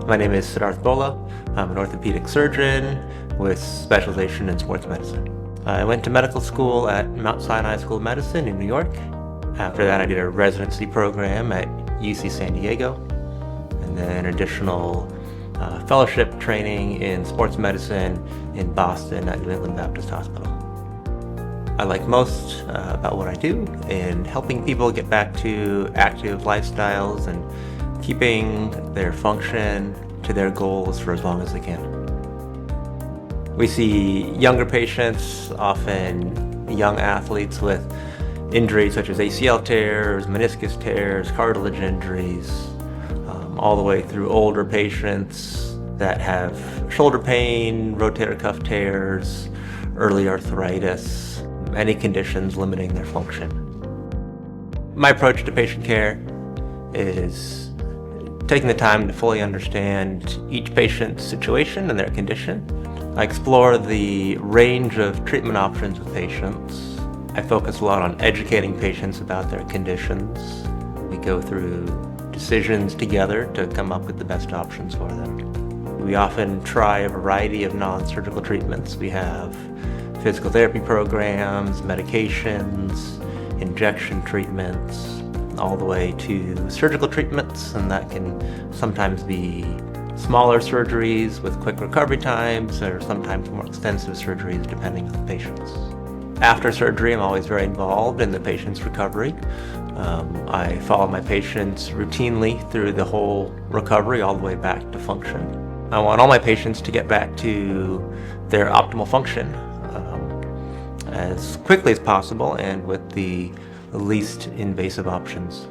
My name is Siddharth Bhola. I'm an orthopedic surgeon with specialization in sports medicine. I went to medical school at Mount Sinai School of Medicine in New York. After that, I did a residency program at UC San Diego, and then additional fellowship training in sports medicine in Boston at New England Baptist Hospital. I like most about what I do in helping people get back to active lifestyles and keeping their function to their goals for as long as they can. We see younger patients, often young athletes with injuries such as ACL tears, meniscus tears, cartilage injuries, all the way through older patients that have shoulder pain, rotator cuff tears, early arthritis, any conditions limiting their function. My approach to patient care is taking the time to fully understand each patient's situation and their condition. I explore the range of treatment options with patients. I focus a lot on educating patients about their conditions. We go through decisions together to come up with the best options for them. We often try a variety of non-surgical treatments. We have physical therapy programs, medications, injection treatments, all the way to surgical treatments, and that can sometimes be smaller surgeries with quick recovery times, or sometimes more extensive surgeries depending on the patients. After surgery, I'm always very involved in the patient's recovery. I follow my patients routinely through the whole recovery all the way back to function. I want all my patients to get back to their optimal function as quickly as possible and with the least invasive options.